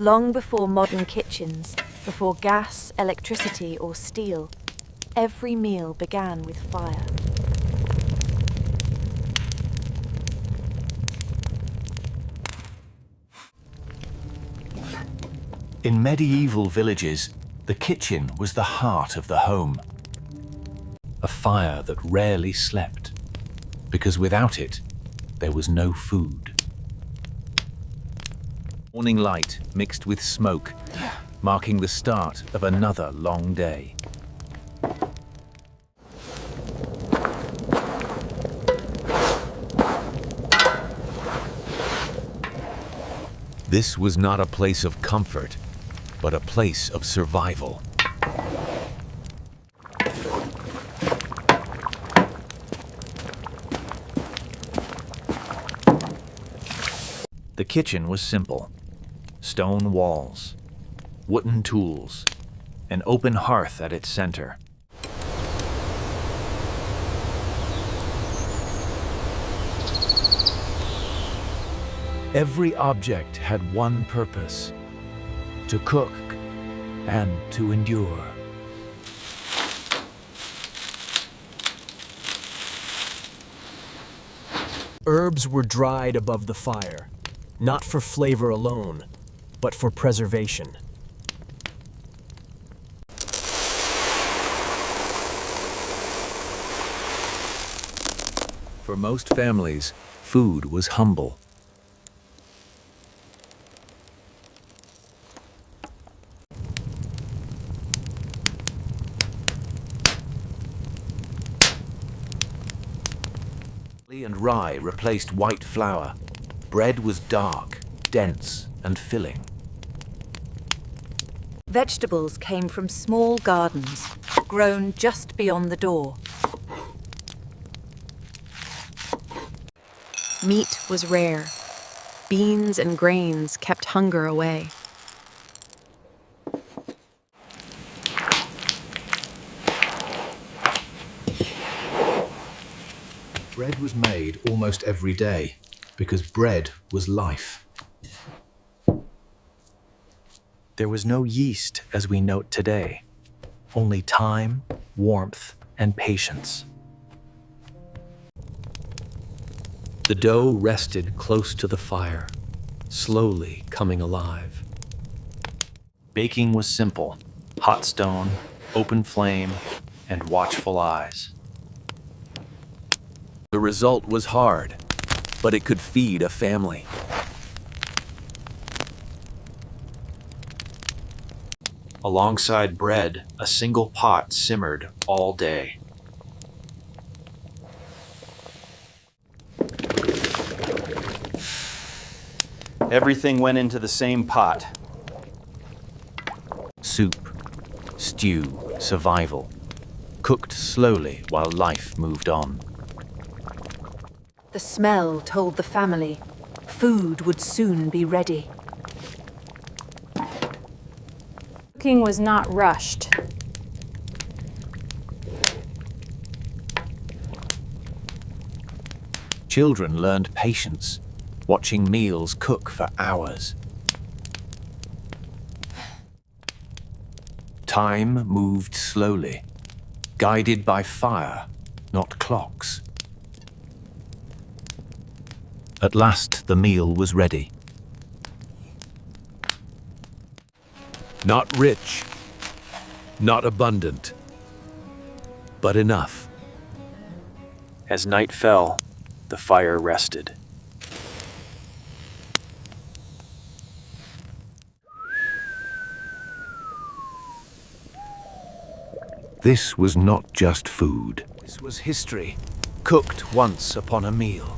Long before modern kitchens, before gas, electricity, or steel, every meal began with fire. In medieval villages, the kitchen was the heart of the home. A fire that rarely slept, because without it, there was no food. Morning light mixed with smoke, marking the start of another long day. This was not a place of comfort, but a place of survival. The kitchen was simple. Stone walls, wooden tools, an open hearth at its center. Every object had one purpose: to cook and to endure. Herbs were dried above the fire, not for flavor alone, but for preservation. For most families, food was humble. Barley and rye replaced white flour. Bread was dark, dense, and filling. Vegetables came from small gardens, grown just beyond the door. Meat was rare. Beans and grains kept hunger away. Bread was made almost every day, because bread was life. There was no yeast as we note today, only time, warmth, and patience. The dough rested close to the fire, slowly coming alive. Baking was simple: hot stone, open flame, and watchful eyes. The result was hard, but it could feed a family. Alongside bread, a single pot simmered all day. Everything went into the same pot. Soup, stew, survival, cooked slowly while life moved on. The smell told the family food would soon be ready. Cooking was not rushed. Children learned patience, watching meals cook for hours. Time moved slowly, guided by fire, not clocks. At last, the meal was ready. Not rich, not abundant, but enough. As night fell, the fire rested. This was not just food. This was history, cooked once upon a meal.